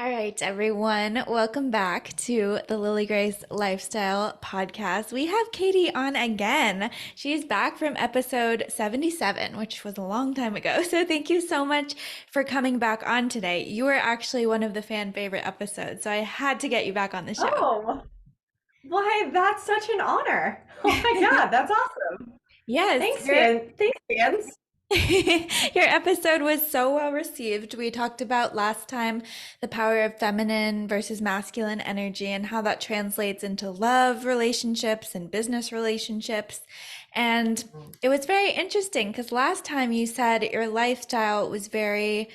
All right, everyone, welcome back to the Lily Grace Lifestyle Podcast. We have Katie on again. She's back from episode 77, which was a long time ago. So thank you so much for coming back on today. You were actually one of the fan favorite episodes, so I had to get you back on the show. Oh, why, that's such an honor. Oh my God, that's awesome. Yes, Thanks, fan. Thanks, fans. your episode was so well received. We talked about last time the power of feminine versus masculine energy and how that translates into love relationships and business relationships. And it was very interesting because last time you said your lifestyle was very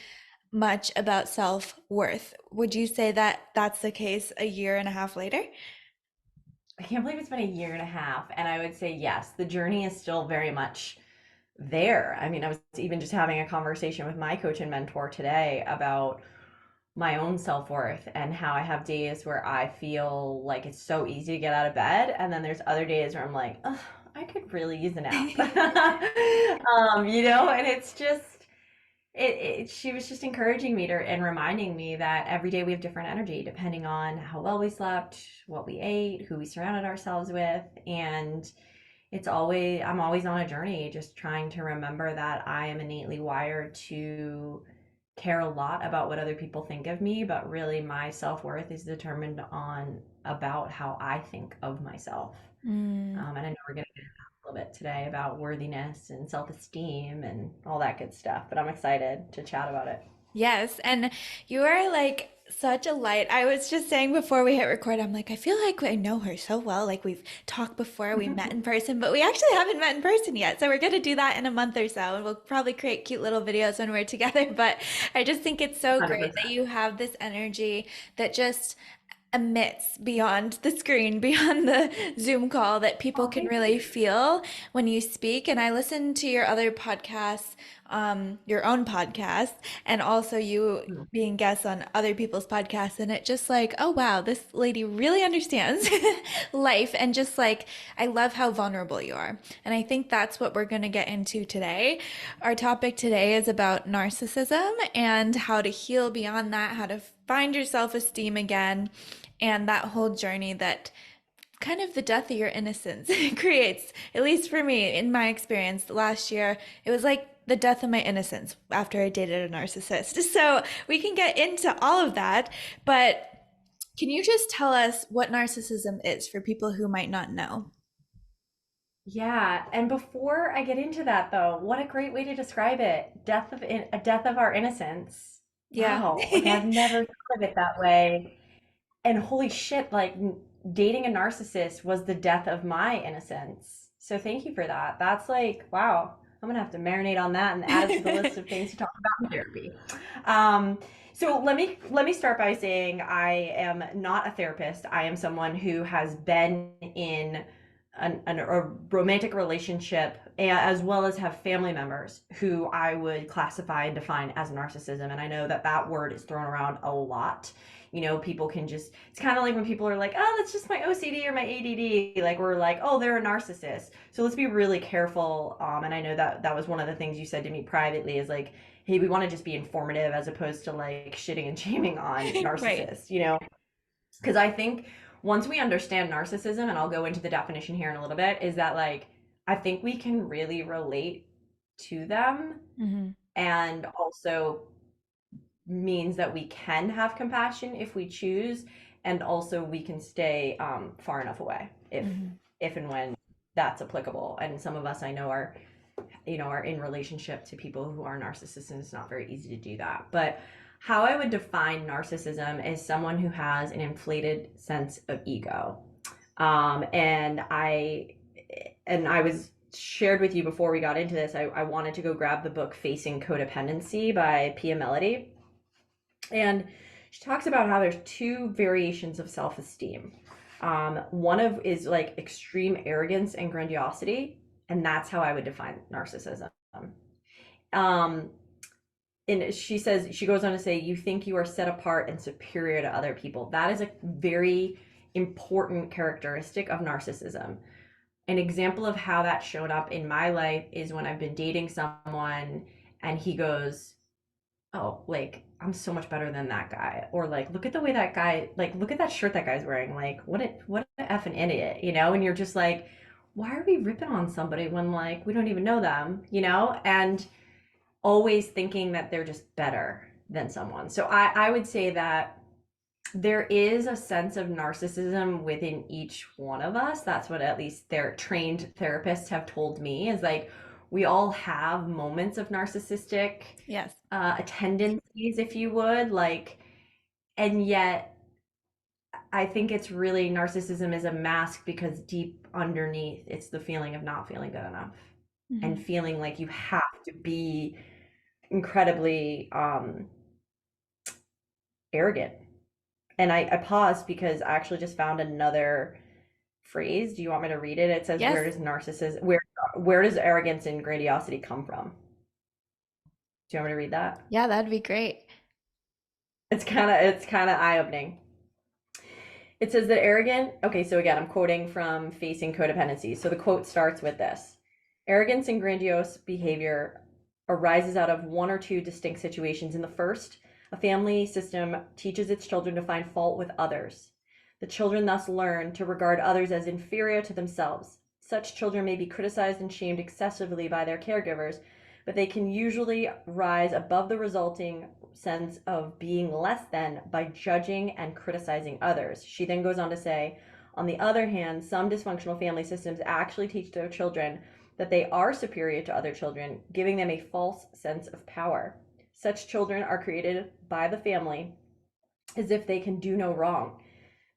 much about self-worth. Would you say that that's the case a year and a half later? I can't believe it's been a year and a half. And I would say, yes, the journey is still very much there. I mean, I was even just having a conversation with my coach and mentor today about my own self-worth and how I have days where I feel like it's so easy to get out of bed. And then there's other days where I'm like, oh, I could really use a nap. And it's just, she was just encouraging me to and reminding me that every day we have different energy depending on how well we slept, what we ate, who we surrounded ourselves with. And I'm always on a journey just trying to remember that I am innately wired to care a lot about what other people think of me, but really my self-worth is determined on about how I think of myself. Mm. And I know we're going to get into that a little bit today about worthiness and self-esteem and all that good stuff, but I'm excited to chat about it. Yes, and you are like such a light. I was just saying before we hit record, I'm like, I feel like I know her so well. Like we've talked before, we met in person, but we actually haven't met in person yet. So we're going to do that in a month or so. And we'll probably create cute little videos when we're together. But I just think it's so great 100%. that you have this energy that just emits beyond the screen, beyond the Zoom call, that people Oh, can thank really you. feel when you speak. And I listen to your other podcasts, your own podcast, and also you being guests on other people's podcasts. And it just like, oh wow, this lady really understands life. And just like, I love how vulnerable you are. And I think that's what we're going to get into today. Our topic today is about narcissism and how to heal beyond that, how to find your self esteem again, and that whole journey that kind of the death of your innocence creates. At least for me, in my experience last year, it was like the death of my innocence after I dated a narcissist. So we can get into all of that, but can you just tell us what narcissism is for people who might not know? Yeah, and before I get into that though, what a great way to describe it. A death of our innocence. Yeah. Wow. Like I've never thought of it that way. And holy shit, like dating a narcissist was the death of my innocence. So thank you for that. That's like, wow. I'm gonna have to marinate on that and add it to the list of things to talk about in therapy. Um, so let me start by saying I am not a therapist. I am someone who has been in a romantic relationship as well as have family members who I would classify and define as narcissism. And I know that that word is thrown around a lot. People can just, it's kind of like when people are like, oh, that's just my OCD or my ADD. Like, we're like, oh, they're a narcissist. So let's be really careful. And I know that that was one of the things you said to me privately is like, hey, we want to just be informative as opposed to like shitting and shaming on Right. narcissists. Because I think once we understand narcissism, and I'll go into the definition here in a little bit, is that like I think we can really relate to them, Hmm. and also means that we can have compassion if we choose, and also we can stay far enough away Hmm. if and when that's applicable. And some of us I know are in relationship to people who are narcissists, and it's not very easy to do that. But how I would define narcissism is someone who has an inflated sense of ego. Um, and I and I was shared with you before we got into this. I wanted to go grab the book Facing Codependency by Pia Mellody. And she talks about how there's two variations of self-esteem. One of is like extreme arrogance and grandiosity, and that's how I would define narcissism. Um, and she goes on to say, you think you are set apart and superior to other people. That is a very important characteristic of narcissism. An example of how that showed up in my life is when I've been dating someone and he goes, oh, like I'm so much better than that guy, or like look at the way that guy, like look at that shirt that guy's wearing, like what an effing idiot, you know? And you're just like, why are we ripping on somebody when like we don't even know them, you know? And always thinking that they're just better than someone. So I would say that there is a sense of narcissism within each one of us. That's what at least their trained therapists have told me, is like we all have moments of narcissistic Yes. tendencies, if you would, like, and yet I think it's really narcissism is a mask because deep underneath it's the feeling of not feeling good enough and Hmm. feeling like you have to be incredibly arrogant. And I paused because I actually just found another phrase. Do you want me to read it? It says, Yes. "Where does narcissism, where does arrogance and grandiosity come from?" Do you want me to read that? Yeah, that'd be great. It's kind of eye opening. It says that arrogant. Okay, so again, I'm quoting from Facing Codependency. So the quote starts with this: "Arrogance and grandiose behavior arises out of one or two distinct situations. In the first, a family system teaches its children to find fault with others. The children thus learn to regard others as inferior to themselves. Such children may be criticized and shamed excessively by their caregivers, but they can usually rise above the resulting sense of being less than by judging and criticizing others." She then goes on to say, "On the other hand, some dysfunctional family systems actually teach their children that they are superior to other children, giving them a false sense of power. Such children are created by the family as if they can do no wrong.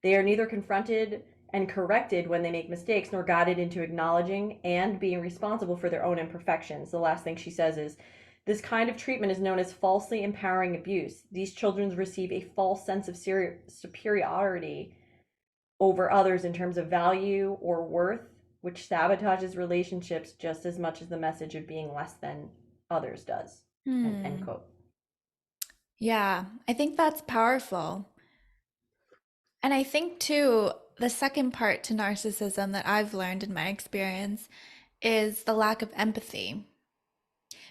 They are neither confronted and corrected when they make mistakes, nor guided into acknowledging and being responsible for their own imperfections." The last thing she says is, "This kind of treatment is known as falsely empowering abuse. These children receive a false sense of superiority over others in terms of value or worth, which sabotages relationships just as much as the message of being less than others does." End Hmm. quote. Yeah, I think that's powerful. And I think too, the second part to narcissism that I've learned in my experience is the lack of empathy.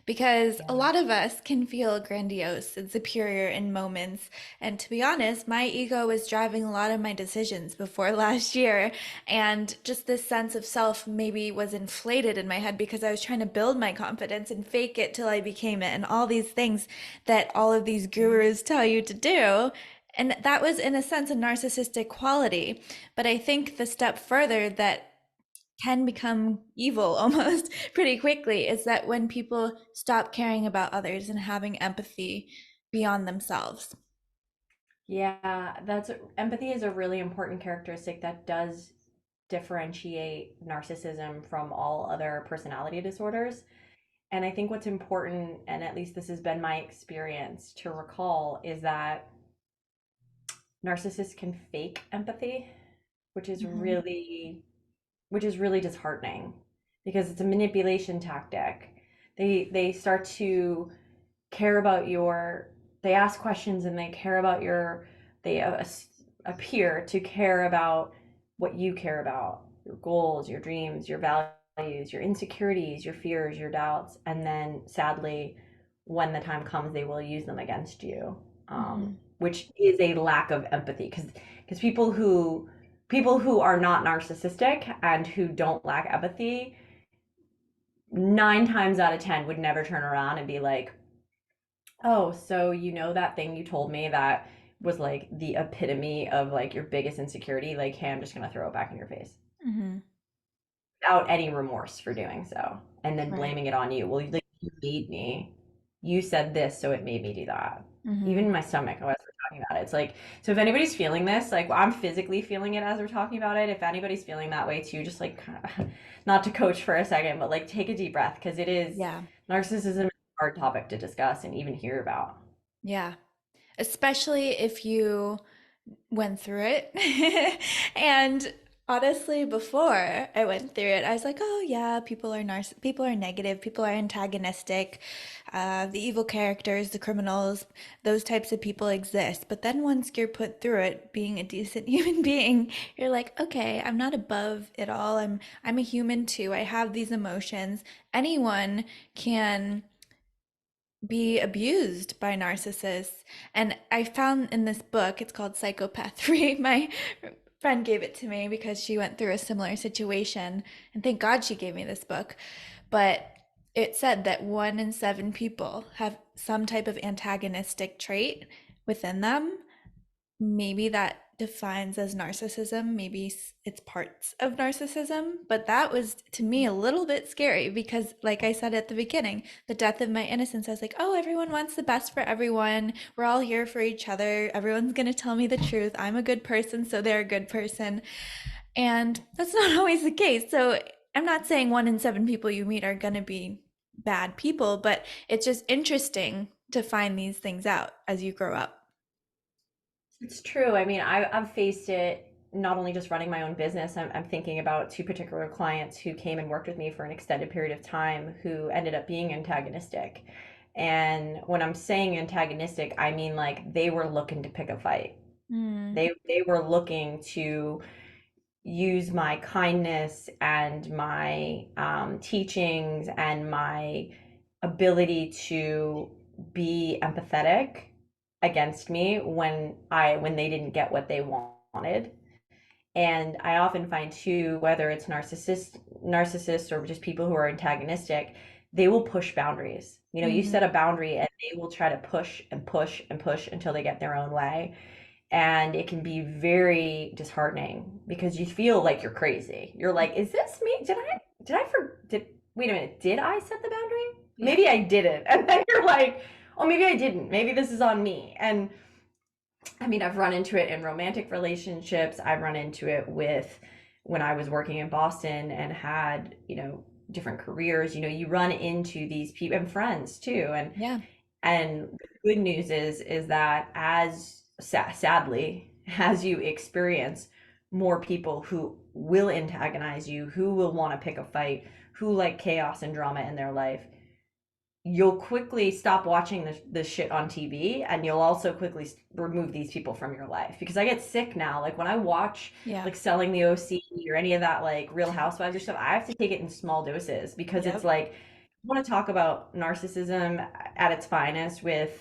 Because a Yeah. lot of us can feel grandiose and superior in moments. And to be honest, my ego was driving a lot of my decisions before last year. And just this sense of self maybe was inflated in my head because I was trying to build my confidence and fake it till I became it, and all these things that all of these gurus tell you to do. And that was, in a sense, a narcissistic quality. But I think the step further that can become evil almost pretty quickly is that when people stop caring about others and having empathy beyond themselves. Yeah, that's empathy is a really important characteristic that does differentiate narcissism from all other personality disorders. And I think what's important, and at least this has been my experience to recall, is that narcissists can fake empathy, which is Hmm. really which is really disheartening because it's a manipulation tactic. They start to care about your they ask questions and they care about your they appear to care about what you care about, your goals, your dreams, your values, your insecurities, your fears, your doubts, and then sadly when the time comes they will use them against you, Hmm. which is a lack of empathy because people who are not narcissistic and who don't lack empathy 9 times out of 10 would never turn around and be like, "Oh, so you know that thing you told me that was like the epitome of like your biggest insecurity? Like, hey, I'm just gonna throw it back in your face Hmm. without any remorse for doing so, and then Right. blaming it on you. Well, like, you made me. You said this, so it made me do that." Even Hmm. in my stomach, as we're talking about it, it's like, so if anybody's feeling this, like I'm physically feeling it as we're talking about it. If anybody's feeling that way too, just like not to coach for a second, but like take a deep breath because it is Yeah. narcissism is a hard topic to discuss and even hear about. Yeah. Especially if you went through it. And honestly, before I went through it, I was like, oh yeah, people are negative, people are antagonistic, the evil characters, the criminals, those types of people exist. But then once you're put through it, being a decent human being, you're like, okay, I'm not above it all. I'm a human too. I have these emotions. Anyone can be abused by narcissists. And I found in this book, it's called Psychopath 3. My friend gave it to me because she went through a similar situation. And thank God she gave me this book. But it said that 1 in 7 people have some type of antagonistic trait within them. Maybe that defines as narcissism. Maybe it's parts of narcissism. But that was to me a little bit scary because, like I said at the beginning, the death of my innocence, I was like, oh, everyone wants the best for everyone. We're all here for each other. Everyone's going to tell me the truth. I'm a good person, so they're a good person. And that's not always the case. So I'm not saying 1 in 7 people you meet are going to be bad people, but it's just interesting to find these things out as you grow up. It's true. I mean, I've faced it not only just running my own business. I'm thinking about two particular clients who came and worked with me for an extended period of time who ended up being antagonistic. And when I'm saying antagonistic, I mean like they were looking to pick a fight. Mm, They were looking to use my kindness and my teachings and my ability to be empathetic against me when they didn't get what they wanted. And I often find too, whether it's narcissists or just people who are antagonistic, they will push boundaries. You know, you set a hmm boundary and they will try to push and push and push until they get their own way. And it can be very disheartening because you feel like you're crazy. You're like, is this me? Wait a minute, did I set the boundary? Yeah. Maybe I didn't. And then you're like, oh, maybe I didn't. Maybe this is on me. And I mean, I've run into it in romantic relationships. I've run into it with when I was working in Boston and had, different careers. You run into these people and friends too. And Yeah. and the good news is that sadly, as you experience more people who will antagonize you, who will want to pick a fight, who like chaos and drama in their life, you'll quickly stop watching this shit on TV, and you'll also quickly remove these people from your life. Because I get sick now. Like when I watch Yeah. like Selling the OC or any of that like Real Housewives or stuff, I have to take it in small doses because it's Yep. like I want to talk about narcissism at its finest with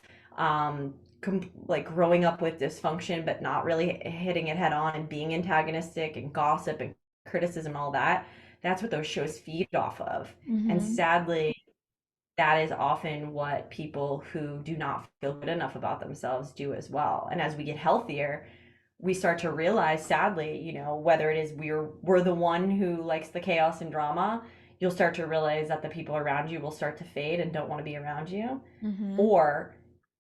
like growing up with dysfunction but not really hitting it head on and being antagonistic and gossip and criticism and all that. That's what those shows feed off of. And hmm sadly, that is often what people who do not feel good enough about themselves do as well. And as we get healthier, we start to realize, sadly, whether it is we're the one who likes the chaos and drama, you'll start to realize that the people around you will start to fade and don't want to be around you. hmm Or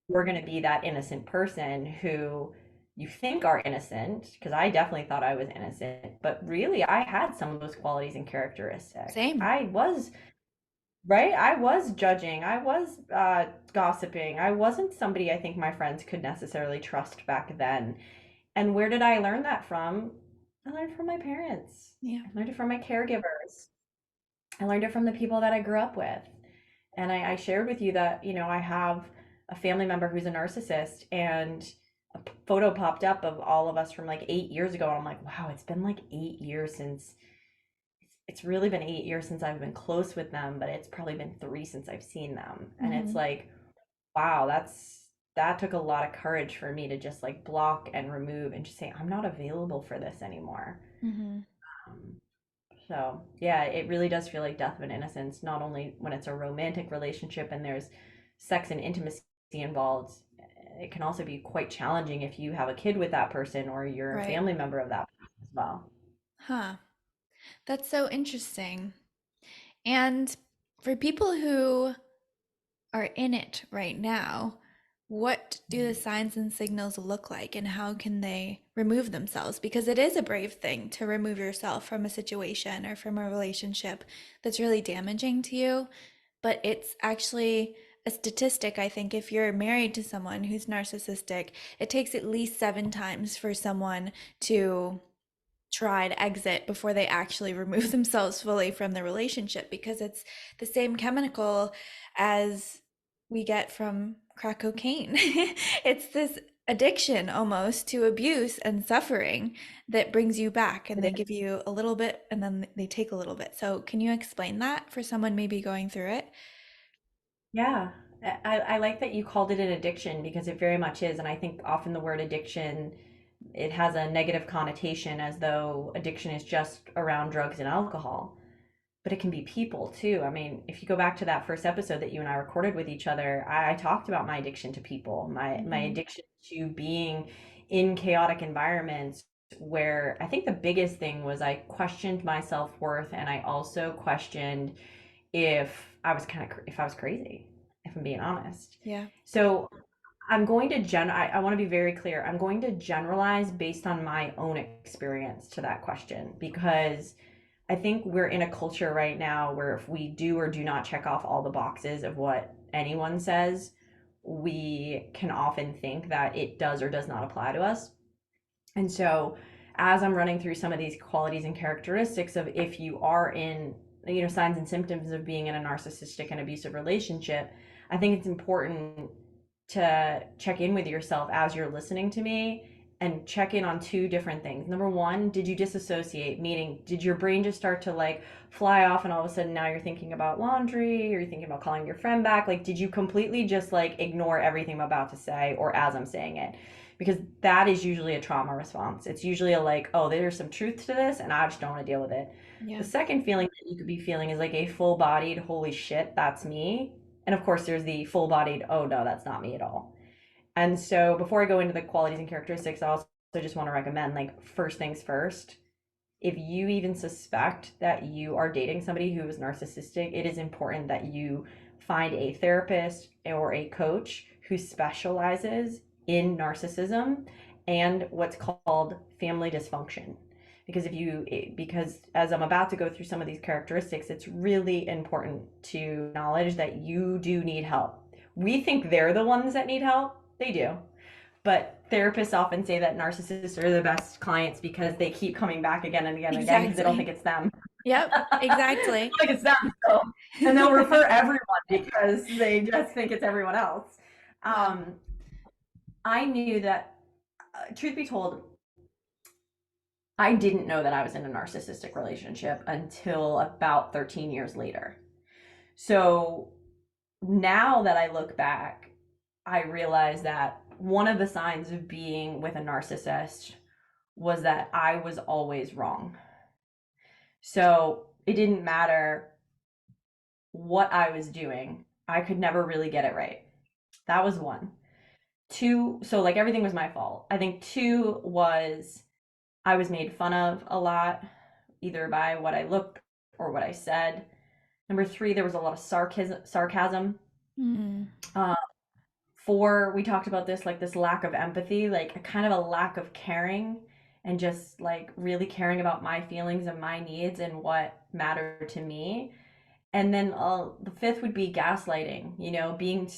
we're going to be that innocent person who you think are innocent, because I definitely thought I was innocent, but really I had some of those qualities and characteristics. Same. I was Right? I was judging. I was gossiping. I wasn't somebody I think my friends could necessarily trust back then. And where did I learn that from? I learned from my parents. Yeah. I learned it from my caregivers. I learned it from the people that I grew up with. And I shared with you that, I have a family member who's a narcissist, and a photo popped up of all of us from like 8 years ago. And I'm like, wow, it's been like 8 years since it's really been 8 years since I've been close with them, but it's probably been three since I've seen them. And it's hmm like, wow, that took a lot of courage for me to just like block and remove and just say, I'm not available for this anymore. hmm Um, so yeah, it really does feel like death of an innocence, not only when it's a romantic relationship and there's sex and intimacy involved. It can also be quite challenging if you have a kid with that person or you're a Right. family member of that person as well. Huh. That's so interesting. And for people who are in it right now, what do the signs and signals look like and how can they remove themselves? Because it is a brave thing to remove yourself from a situation or from a relationship that's really damaging to you. But it's actually a statistic, I think, if you're married to someone who's narcissistic, it takes at least 7 times for someone to try to exit before they actually remove themselves fully from the relationship because it's the same chemical as we get from crack cocaine. It's this addiction almost to abuse and suffering that brings you back and It they is. give you a little bit and then they take a little bit. So, can you explain that for someone maybe going through it? Yeah. I like that you called it an addiction because it very much is. And I think often the word addiction, it has a negative connotation as though addiction is just around drugs and alcohol. But it can be people too. I mean, if you go back to that first episode that you and I recorded with each other, I talked about my addiction to people, my Hmm. addiction to being in chaotic environments where I think the biggest thing was I questioned my self-worth and I also questioned if if I was crazy, if I'm being honest. Yeah. So I want to be very clear. I'm going to generalize based on my own experience to that question because I think we're in a culture right now where if we do or do not check off all the boxes of what anyone says, we can often think that it does or does not apply to us. And so, as I'm running through some of these qualities and characteristics of if you are in, signs and symptoms of being in a narcissistic and abusive relationship, I think it's important to check in with yourself as you're listening to me and check in on two different things. Number one, did you disassociate? Meaning, did your brain just start to like fly off and all of a sudden now you're thinking about laundry or you're thinking about calling your friend back? Like, did you completely just like ignore everything I'm about to say or as I'm saying it? Because that is usually a trauma response. It's usually a like, oh, there's some truth to this and I just don't want to deal with it. The Yeah. second feeling that you could be feeling is like a full bodied, holy shit, that's me. And of course, there's the full bodied, oh no, that's not me at all. And so before I go into the qualities and characteristics, I also just want to recommend like, first things first, if you even suspect that you are dating somebody who is narcissistic, it is important that you find a therapist or a coach who specializes in narcissism and what's called family dysfunction. Because as I'm about to go through some of these characteristics, it's really important to acknowledge that you do need help. We think they're the ones that need help. They do. But therapists often say that narcissists are the best clients because they keep coming back again and again and again because they don't think Exactly. it's them. Yep, They don't exactly. think it's them. So, and they'll refer everyone because they just think it's everyone else. Wow. Um, I knew that, truth be told, I didn't know that I was in a narcissistic relationship until about 13 years later. So now that I look back, I realize that one of the signs of being with a narcissist was that I was always wrong. So it didn't matter what I was doing, I could never really get it right. That was one. Two, so like everything was my fault. I think two was I was made fun of a lot, either by what I looked or what I said. Number three, there was a lot of sarcasm. Mm. Uh, Four, we talked about this, like this lack of empathy, like a kind of a lack of caring and just like really caring about my feelings and my needs and what mattered to me. And then the fifth would be gaslighting, being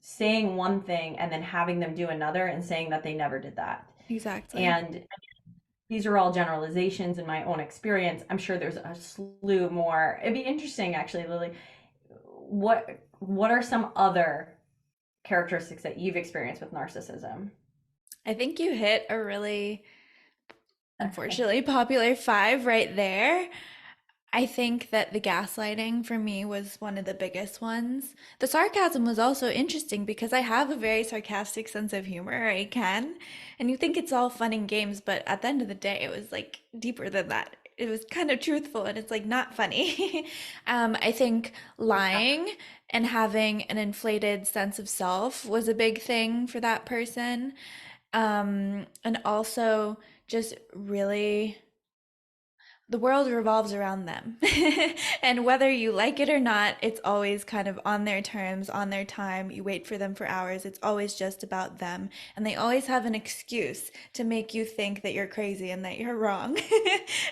saying one thing and then having them do another and saying that they never did that. Exactly. And these are all generalizations in my own experience. I'm sure there's a slew more. It'd be interesting actually, Lily. What are some other characteristics that you've experienced with narcissism? I think you hit a really, unfortunately, popular five right there. I think that the gaslighting for me was one of the biggest ones. The sarcasm was also interesting because I have a very sarcastic sense of humor. I can. And you think it's all fun and games, but at the end of the day, it was like deeper than that. It was kind of truthful and it's like not funny. I think lying and having an inflated sense of self was a big thing for that person. And also just really the world revolves around them. And whether you like it or not, it's always kind of on their terms, on their time. You wait for them for hours. It's always just about them. And they always have an excuse to make you think that you're crazy and that you're wrong.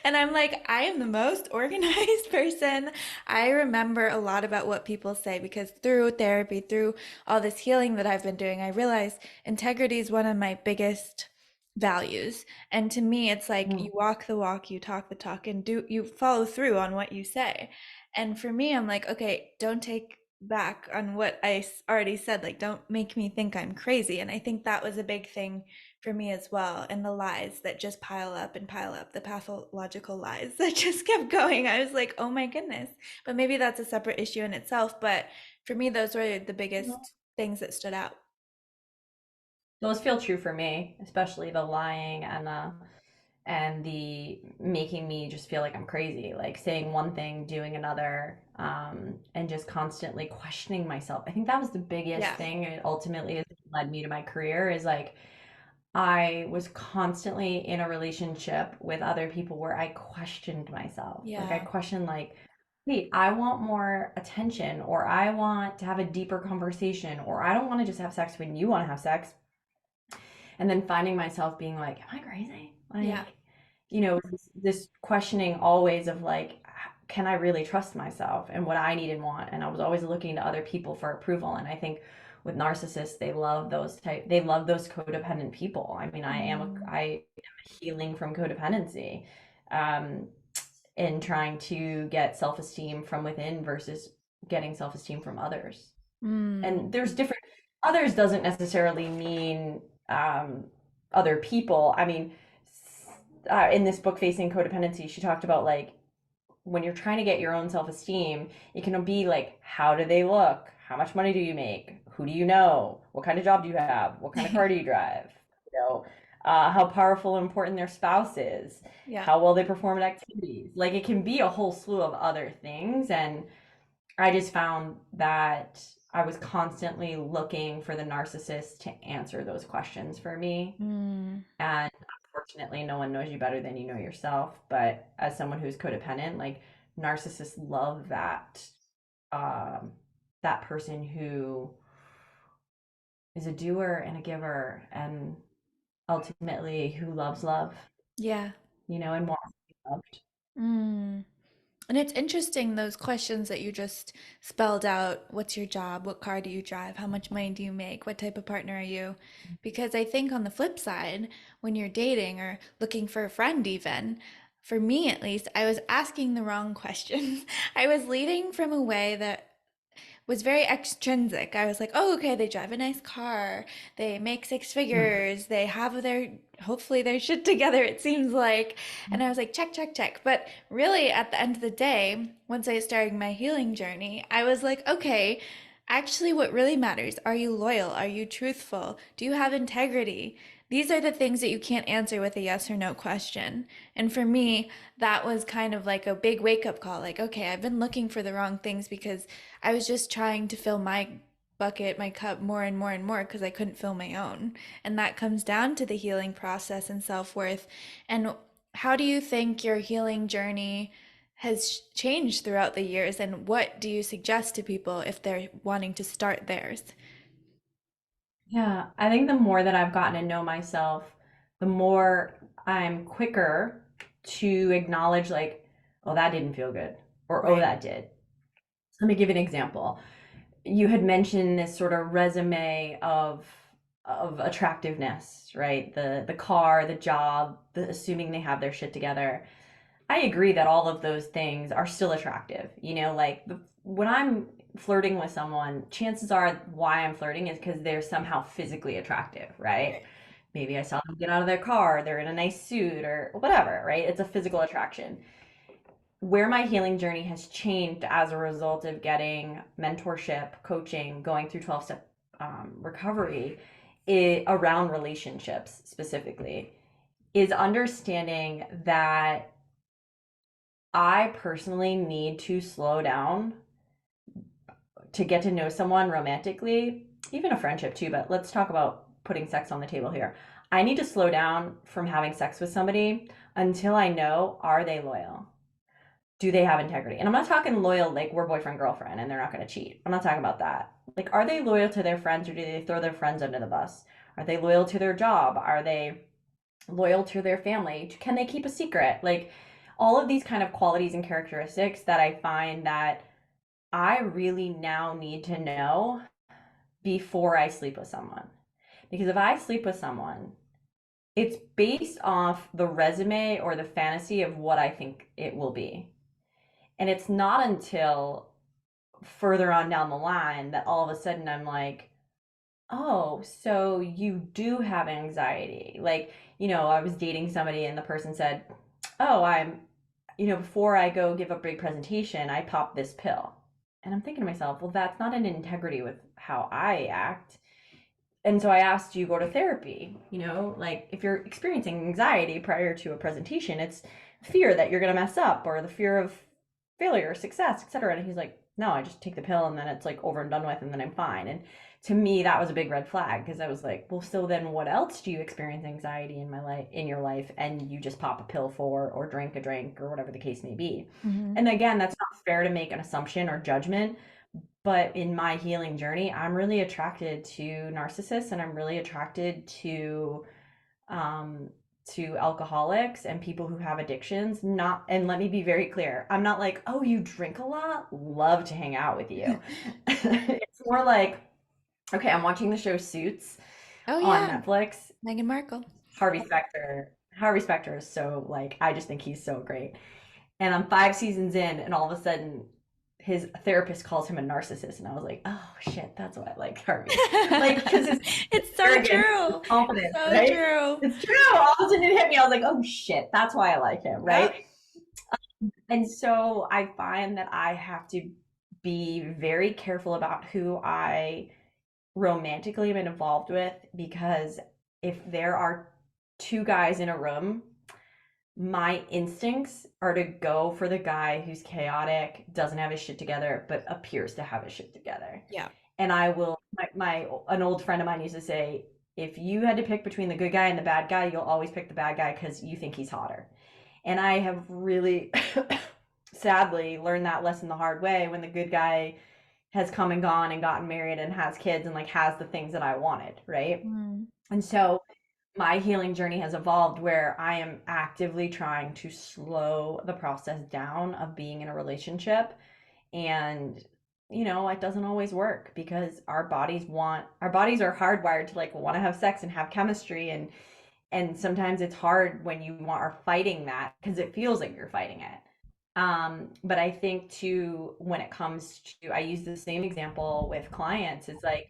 And I'm like, I am the most organized person. I remember a lot about what people say because through therapy, through all this healing that I've been doing, I realize integrity is one of my biggest values. And to me, it's like you Mm. walk the walk, you talk the talk, and do you follow through on what you say. And for me, I'm like, okay, don't take back on what I already said, like, don't make me think I'm crazy. And I think that was a big thing for me as well. And the lies that just pile up and pile up, the pathological lies that just kept going. I was like, oh my goodness. But maybe that's a separate issue in itself. But for me, those were the biggest things that stood out. Those feel true for me, especially the lying and the making me just feel like I'm crazy, like saying one thing, doing another, and just constantly questioning myself. I think that was the biggest Yeah. thing. It ultimately has led me to my career is like I was constantly in a relationship with other people where I questioned myself. Like I Yeah. questioned like, wait, I want more attention, or I want to have a deeper conversation, or I don't want to just have sex when you want to have sex. And then finding myself being like, am I crazy? Yeah. Like, this questioning always of like, can I really trust myself and what I need and want? And I was always looking to other people for approval. And I think with narcissists, they love those codependent people. I mean, Mm. I am healing from codependency, um, in trying to get self-esteem from within versus getting self-esteem from others. Mm. And there's different, others doesn't necessarily mean, um, other people. I mean, in this book, Facing Codependency, she talked about like when you're trying to get your own self-esteem, it can be like, how do they look? How much money do you make? Who do you know? What kind of job do you have? What kind of car do you drive? You know, how powerful and important their spouse is, Yeah. how well they perform at activities. Like it can be a whole slew of other things. And I just found that I was constantly looking for the narcissist to answer those questions for me. Mm. And unfortunately, no one knows you better than you know yourself. But as someone who's codependent, like narcissists love um, that person who is a doer and a giver and ultimately who loves love, Yeah. and wants to be loved. Mm. And it's interesting, those questions that you just spelled out. What's your job? What car do you drive? How much money do you make? What type of partner are you? Because I think on the flip side, when you're dating or looking for a friend, even, for me at least, I was asking the wrong questions. I was leading from a way that was very extrinsic. I was like, oh, okay, they drive a nice car, they make six figures, they have hopefully their shit together, it seems like. And I was like, check, check, check. But really, at the end of the day, once I started my healing journey, I was like, okay, actually, what really matters, are you loyal? Are you truthful? Do you have integrity? These are the things that you can't answer with a yes or no question. And for me, that was kind of like a big wake up call. Like, okay, I've been looking for the wrong things because I was just trying to fill my bucket, my cup more and more and more because I couldn't fill my own. And that comes down to the healing process and self worth. And how do you think your healing journey has changed throughout the years? And what do you suggest to people if they're wanting to start theirs? Yeah, I think the more that I've gotten to know myself, the more I'm quicker to acknowledge, like, oh, that didn't feel good, or oh, Right. that did. Let me give you an example. You had mentioned this sort of resume of attractiveness, right? The car, the job, assuming they have their shit together. I agree that all of those things are still attractive. Like when I'm flirting with someone, chances are why I'm flirting is because they're somehow physically attractive, right? Right. Maybe I saw them get out of their car, they're in a nice suit or whatever, right? It's a physical attraction. Where my healing journey has changed as a result of getting mentorship, coaching, going through 12-step recovery around relationships specifically, is understanding that I personally need to slow down to get to know someone romantically, even a friendship too, but let's talk about putting sex on the table here. I need to slow down from having sex with somebody until I know, are they loyal? Do they have integrity? And I'm not talking loyal like we're boyfriend girlfriend and they're not going to cheat. I'm not talking about that. Like, are they loyal to their friends or do they throw their friends under the bus? Are they loyal to their job? Are they loyal to their family? Can they keep a secret? Like, all of these kind of qualities and characteristics that I find that I really now need to know before I sleep with someone. Because if I sleep with someone, it's based off the resume or the fantasy of what I think it will be. And it's not until further on down the line that all of a sudden I'm like, oh, so you do have anxiety. Like, I was dating somebody and the person said, oh, before I go give a big presentation, I pop this pill. And I'm thinking to myself, well, that's not in integrity with how I act. And so I asked, do you go to therapy? Like if you're experiencing anxiety prior to a presentation, it's fear that you're going to mess up or the fear of failure, success, etc. And he's like, no, I just take the pill and then it's like over and done with and then I'm fine. And to me, that was a big red flag because I was like, well, so then what else do you experience anxiety in your life and you just pop a pill for or drink a drink or whatever the case may be. Mm-hmm. And again, that's not fair to make an assumption or judgment, but in my healing journey, I'm really attracted to narcissists and I'm really attracted um to alcoholics and people who have addictions. Not, and let me be very clear, I'm not like, oh, you drink a lot, love to hang out with you. It's more like, okay, I'm watching the show Suits Oh on yeah, Netflix. Meghan Markle. Harvey Specter is so, like, I just think he's so great. And I'm 5 seasons in, and all of a sudden, his therapist calls him a narcissist, and I was like, "Oh shit, that's why I like Harvey." Like, because his It's so arrogance, his true. confidence, So right? true. It's true. All of a sudden, it hit me. I was like, "Oh shit, that's why I like him," Yep. right? And so I find that I have to be very careful about who I romantically am involved with because if there are two guys in a room, my instincts are to go for the guy who's chaotic, doesn't have his shit together, but appears to have his shit together. Yeah. And I will, an old friend of mine used to say, if you had to pick between the good guy and the bad guy, you'll always pick the bad guy because you think he's hotter. And I have really sadly learned that lesson the hard way when the good guy has come and gone and gotten married and has kids and like has the things that I wanted, right? Mm. And so my healing journey has evolved where I am actively trying to slow the process down of being in a relationship. And, it doesn't always work because our bodies are hardwired to like want to have sex and have chemistry. And sometimes it's hard when you are fighting that because it feels like you're fighting it. But I think too, when it comes to, I use the same example with clients, it's like,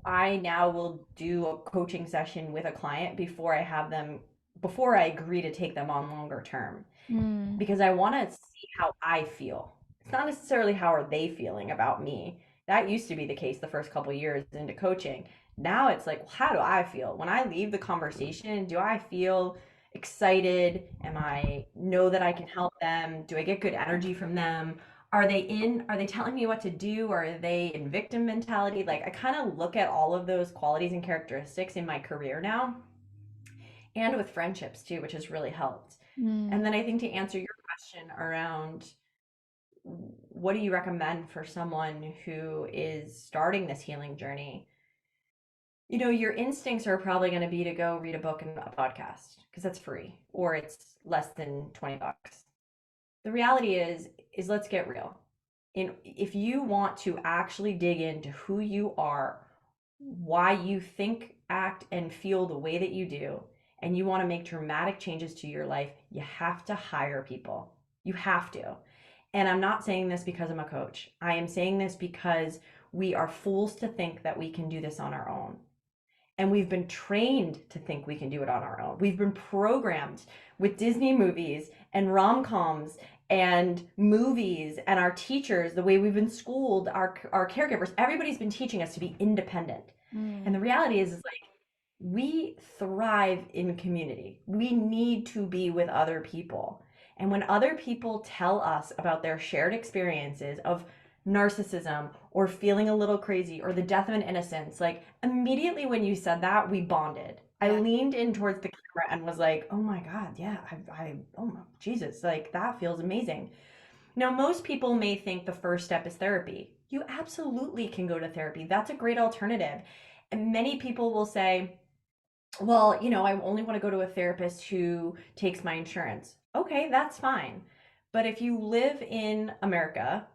I now will do a coaching session with a client before I agree to take them on longer term Mm. because I want to see how I feel. It's not necessarily how are they feeling about me. That used to be the case the first couple years into coaching. Now it's like, well, how do I feel? When I leave the conversation, do I feel excited? Am I know that I can help them? Do I get good energy from them? Are they telling me what to do? Or are they in victim mentality? Like I kind of look at all of those qualities and characteristics in my career now and with friendships too, which has really helped. Mm. And then I think to answer your question around what do you recommend for someone who is starting this healing journey? Your instincts are probably going to be to go read a book and a podcast because that's free or it's less than $20. The reality is let's get real. If you want to actually dig into who you are, why you think, act, and feel the way that you do, and you want to make dramatic changes to your life, you have to hire people. You have to. And I'm not saying this because I'm a coach. I am saying this because we are fools to think that we can do this on our own. And we've been trained to think we can do it on our own. We've been programmed with Disney movies and rom-coms and movies and our teachers, the way we've been schooled, our caregivers, everybody's been teaching us to be independent. And Mm. the reality is like we thrive in community. We need to be with other people. And when other people tell us about their shared experiences of narcissism or feeling a little crazy or the death of an innocence, like immediately when you said that, we bonded. I Yeah. leaned in towards the camera and was like, oh my God, yeah, oh my Jesus, like that feels amazing. Now, most people may think the first step is therapy. You absolutely can go to therapy. That's a great alternative. And many people will say, well, I only want to go to a therapist who takes my insurance. Okay, that's fine. But if you live in America,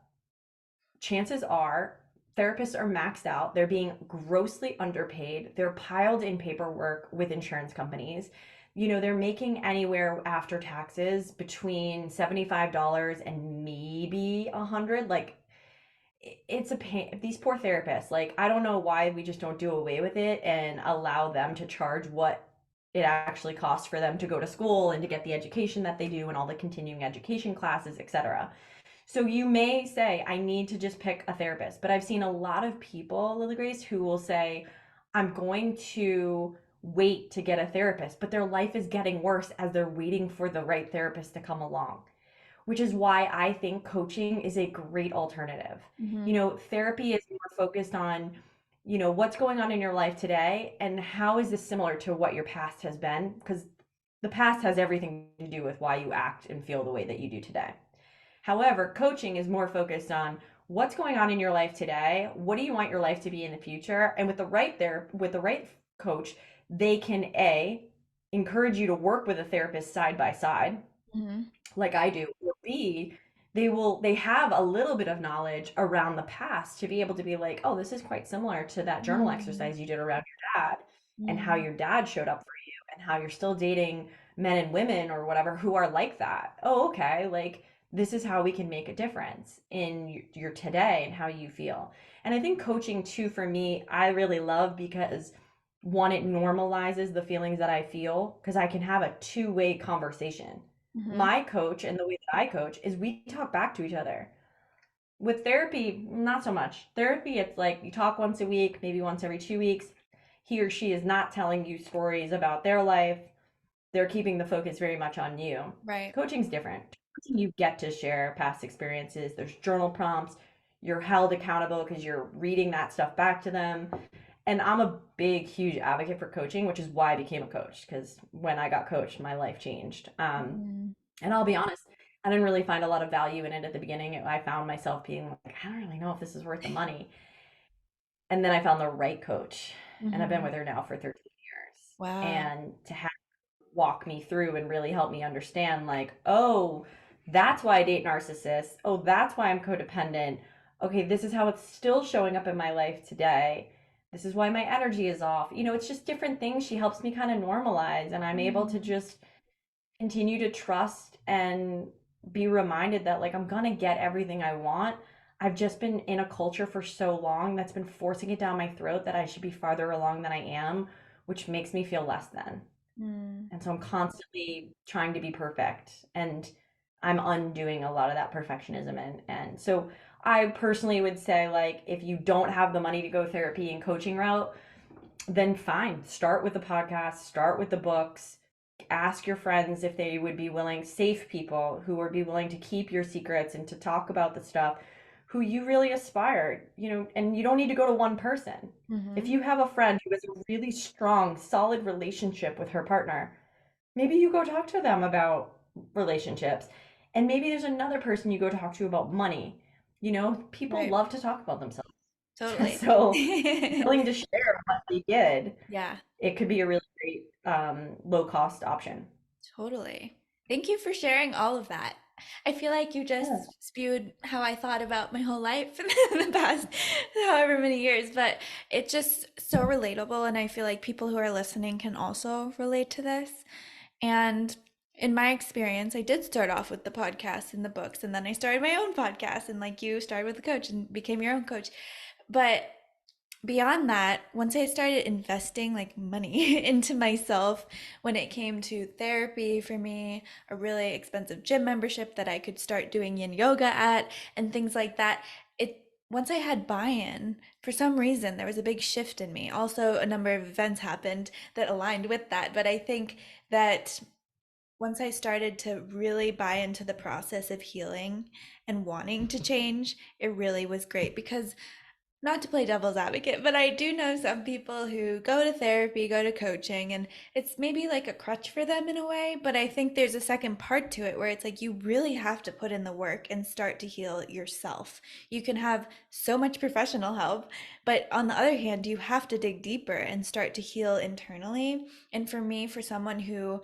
chances are therapists are maxed out. They're being grossly underpaid. They're piled in paperwork with insurance companies. They're making anywhere after taxes between $75 and maybe 100. Like it's a pain. These poor therapists, like, I don't know why we just don't do away with it and allow them to charge what it actually costs for them to go to school and to get the education that they do and all the continuing education classes, etc. So you may say, I need to just pick a therapist. But I've seen a lot of people, Lily Grace, who will say, I'm going to wait to get a therapist, but their life is getting worse as they're waiting for the right therapist to come along, which is why I think coaching is a great alternative. Hmm. Therapy is more focused on, what's going on in your life today and how is this similar to what your past has been? Because the past has everything to do with why you act and feel the way that you do today. However, coaching is more focused on what's going on in your life today, what do you want your life to be in the future, and with the right coach, they can A, encourage you to work with a therapist side by side Hmm. like I do, or B, they have a little bit of knowledge around the past to be able to be like, oh, this is quite similar to that journal Hmm. exercise you did around your dad and how Hmm. your dad showed up for you and how you're still dating men and women or whatever who are like that. Oh, okay, like this is how we can make a difference in your today and how you feel. And I think coaching too, for me, I really love because one, it normalizes the feelings that I feel because I can have a two-way conversation. Hmm. My coach and the way that I coach is we talk back to each other. With therapy, not so much. Therapy, it's like you talk once a week, maybe once every 2 weeks. He or she is not telling you stories about their life. They're keeping the focus very much on you. Right. Coaching's different. Coaching, you get to share past experiences. There's journal prompts. You're held accountable because you're reading that stuff back to them. And I'm a big, huge advocate for coaching, which is why I became a coach. Because when I got coached, my life changed. Hmm. And I'll be honest, I didn't really find a lot of value in it at the beginning. I found myself being like, I don't really know if this is worth the money. And then I found the right coach, and I've been Hmm. with her now for 13 years. Wow. And to have walk me through and really help me understand, like, oh, that's why I date narcissists. Oh, that's why I'm codependent. Okay, this is how it's still showing up in my life today. This is why my energy is off. It's just different things she helps me kind of normalize, and I'm able to Hmm. just continue to trust and be reminded that, like, I'm gonna get everything I want. I've just been in a culture for so long that's been forcing it down my throat that I should be farther along than I am, which makes me feel less than. Hmm. And so I'm constantly trying to be perfect and I'm undoing a lot of that perfectionism, and so I personally would say, like, if you don't have the money to go therapy and coaching route, then fine. Start with the podcast, start with the books, ask your friends if they would be willing, safe people who would be willing to keep your secrets and to talk about the stuff who you really aspire, and you don't need to go to one person. If Hmm. you have a friend who has a really strong, solid relationship with her partner, maybe you go talk to them about relationships. And maybe there's another person you go talk to about money. People Right. love to talk about themselves. Totally. So willing to share what they did, Yeah. it could be a really great low cost option. Totally. Thank you for sharing all of that. I feel like you Yeah. just spewed how I thought about my whole life in the past however many years, but it's just so relatable. And I feel like people who are listening can also relate to this. And in my experience, I did start off with the podcast and the books, and then I started my own podcast. And like you started with a coach and became your own coach. But beyond that, once I started investing like money into myself, when it came to therapy for me, a really expensive gym membership that I could start doing yin yoga at, and things like that, it once I had buy-in, for some reason there was a big shift in me. Also, a number of events happened that aligned with that, but I think that once I started to really buy into the process of healing and wanting to change, it really was great because not to play devil's advocate, but I do know some people who go to therapy, go to coaching, and it's maybe like a crutch for them in a way. But I think there's a second part to it where it's like you really have to put in the work and start to heal yourself. You can have so much professional help, but on the other hand, you have to dig deeper and start to heal internally. And for me, for someone who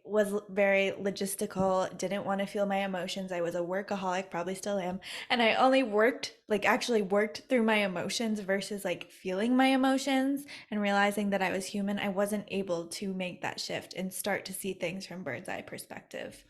was very logistical, didn't want to feel my emotions. I was a workaholic, probably still am, and I only worked, like actually worked through my emotions versus like feeling my emotions and realizing that I was human. I wasn't able to make that shift and start to see things from bird's eye perspective.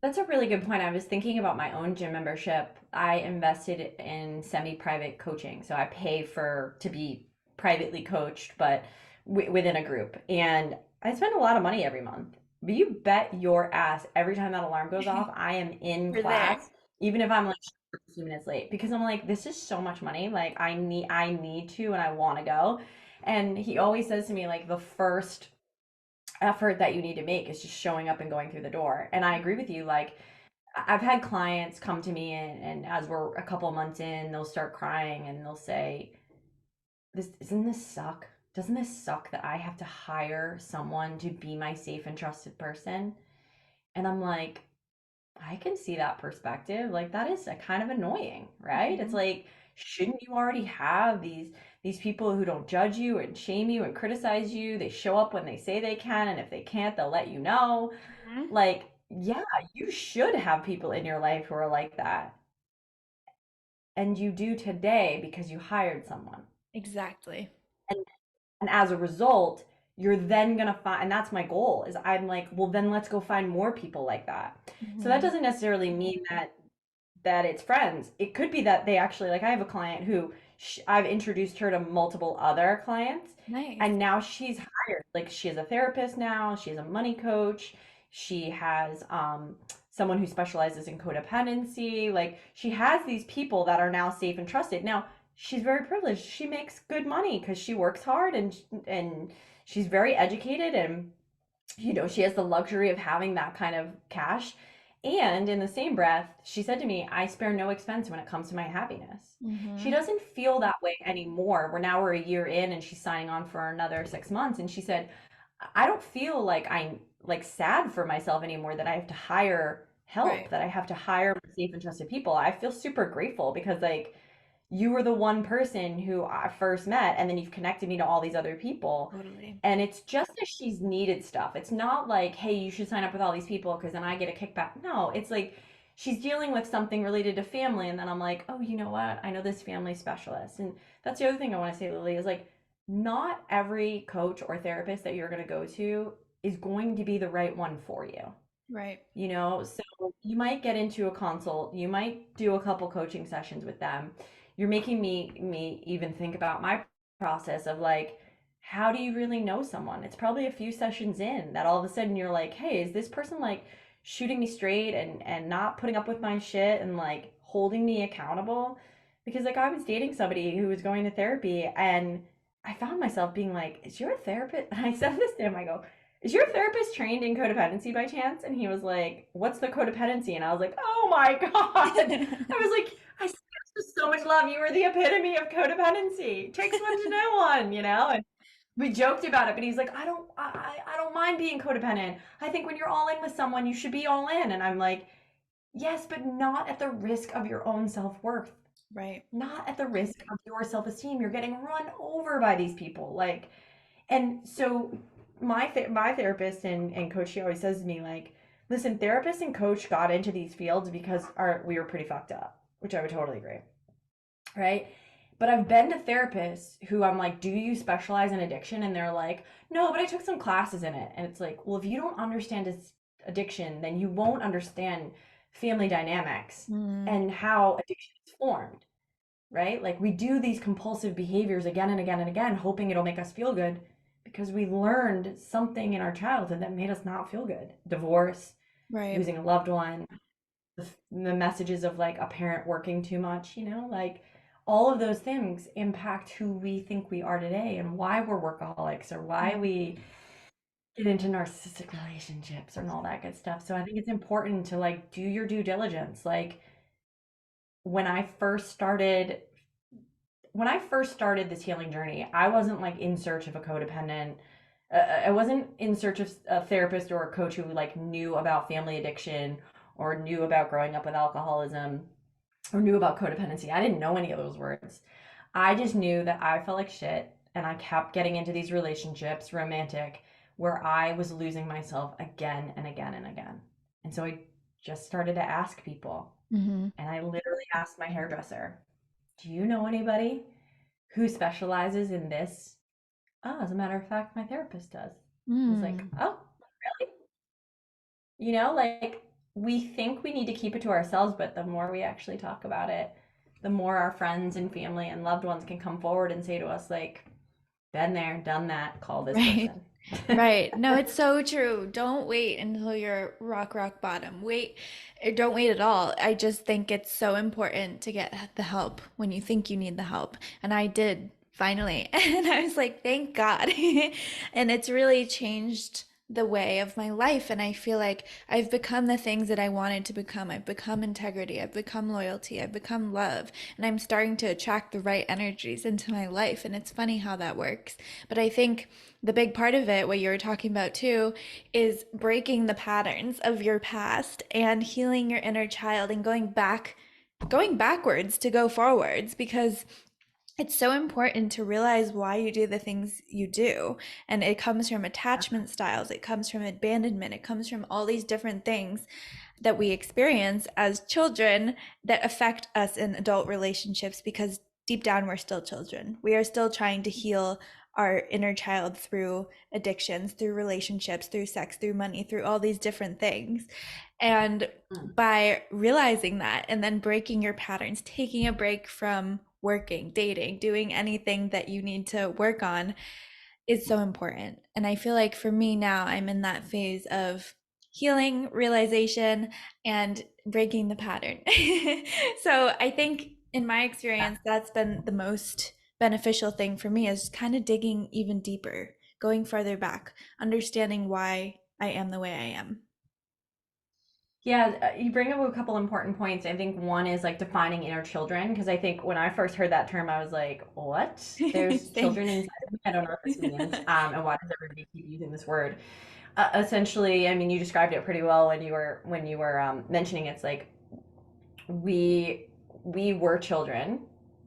That's a really good point. I was thinking about my own gym membership. I invested in semi-private coaching, so I pay for to be privately coached, but within a group. And I spend a lot of money every month. But you bet your ass every time that alarm goes off, I am in We're there. class, even if I'm like a few minutes late, because I'm like, this is so much money. Like I need to, and I want to go. And he always says to me, like, the first effort that you need to make is just showing up and going through the door. And I agree with you. Like, I've had clients come to me, and as we're a couple months in, they'll start crying and they'll say, "This doesn't this suck? Doesn't this suck that I have to hire someone to be my safe and trusted person?" And I'm like, I can see that perspective. Like that is a kind of annoying, right? It's Mhm. like, shouldn't you already have these people who don't judge you and shame you and criticize you? They show up when they say they can, and if they can't, they'll let you know. Mhm. Like, yeah, you should have people in your life who are like that. And you do today because you hired someone. Exactly. And and as a result, you're then gonna find, and that's my goal, is I'm like, well, then let's go find more people like that. So that Mhm. doesn't necessarily mean that it's friends. It could be that they actually, like, I have a client who I've introduced her to multiple other clients, Nice. and now she's hired. Like, she has a therapist now, she has a money coach, she has someone who specializes in codependency. Like, she has these people that are now safe and trusted. Now, she's very privileged. She makes good money because she works hard, and she's very educated, and she has the luxury of having that kind of cash. And in the same breath, she said to me, I spare no expense when it comes to my happiness. She Mhm. doesn't feel that way anymore. We're a year in, and she's signing on for another 6 months. And she said, I don't feel like I'm like sad for myself anymore that I have to hire help, Right. that I have to hire safe and trusted people. I feel super grateful because, like, you were the one person who I first met, and then you've connected me to all these other people. Totally. And it's just that she's needed stuff. It's not like, hey, you should sign up with all these people because then I get a kickback. No, it's like she's dealing with something related to family. And then I'm like, oh, you know what? I know this family specialist. And that's the other thing I want to say, Lily, is like, not every coach or therapist that you're going to go to is going to be the right one for you. Right. So you might get into a consult, you might do a couple coaching sessions with them. You're making me even think about my process of, like, how do you really know someone? It's probably a few sessions in that all of a sudden you're like, hey, is this person like shooting me straight and not putting up with my shit and like holding me accountable? Because, like, I was dating somebody who was going to therapy, and I found myself being like, is your therapist? And I said this to him, I go, is your therapist trained in codependency by chance? And he was like, what's the codependency? And I was like, oh my God. I was like, I see this with so much love. You are the epitome of codependency. It takes one to know one. And we joked about it, but he's like, I don't mind being codependent. I think when you're all in with someone, you should be all in. And I'm like, yes, but not at the risk of your own self-worth, Right. not at the risk of your self-esteem. You're getting run over by these people. Like, and so my therapist and coach, she always says to me, like, listen, therapist and coach got into these fields because we were pretty fucked up, which I would totally agree, right? But I've been to therapists who I'm like, do you specialize in addiction? And they're like, no, but I took some classes in it. And it's like, well, if you don't understand addiction, then you won't understand family dynamics Mm. and how addiction is formed, right? Like, we do these compulsive behaviors again and again and again, hoping it'll make us feel good because we learned something in our childhood that made us not feel good. Divorce, Right. losing a loved one, the messages of like a parent working too much, like all of those things impact who we think we are today and why we're workaholics or why Mm. we get into narcissistic relationships and all that good stuff. So I think it's important to like do your due diligence. Like, when I first started when I first started this healing journey, I wasn't like in search of a codependent. I wasn't in search of a therapist or a coach who like knew about family addiction or knew about growing up with alcoholism or knew about codependency. I didn't know any of those words. I just knew that I felt like shit, and I kept getting into these relationships, romantic, where I was losing myself again and again and again. And so I just started to ask people. Mhm. And I literally asked my hairdresser, do you know anybody who specializes in this? Oh, as a matter of fact, my therapist does. I was like, Mm. oh, really? Like, we think we need to keep it to ourselves, but the more we actually talk about it, the more our friends and family and loved ones can come forward and say to us, like, been there, done that, call this Right. person. Right. No, it's so true. Don't wait until you're rock bottom. Don't wait at all. I just think it's so important to get the help when you think you need the help. And I did finally. And I was like, thank God. And it's really changed the way of my life. And I feel like I've become the things that I wanted to become. I've become integrity. I've become loyalty. I've become love. And I'm starting to attract the right energies into my life. And it's funny how that works. But I think the big part of it, what you were talking about too, is breaking the patterns of your past and healing your inner child and going backwards to go forwards, because it's so important to realize why you do the things you do. And it comes from attachment styles, it comes from abandonment, it comes from all these different things that we experience as children that affect us in adult relationships, because deep down we're still children. We are still trying to heal our inner child through addictions, through relationships, through sex, through money, through all these different things. And Mm. by realizing that and then breaking your patterns, taking a break from working, dating, doing anything that you need to work on is so important. And I feel like for me now, I'm in that phase of healing, realization, and breaking the pattern. So I think in my experience, that's been the most beneficial thing for me, is kind of digging even deeper, going farther back, understanding why I am the way I am. Yeah, you bring up a couple important points. I think one is like defining inner children, because I think when I first heard that term, I was like, what? There's Same. children inside of me. I don't know what this means. And why does everybody keep using this word? Essentially, I mean, you described it pretty well when you were mentioning it's like we we were children.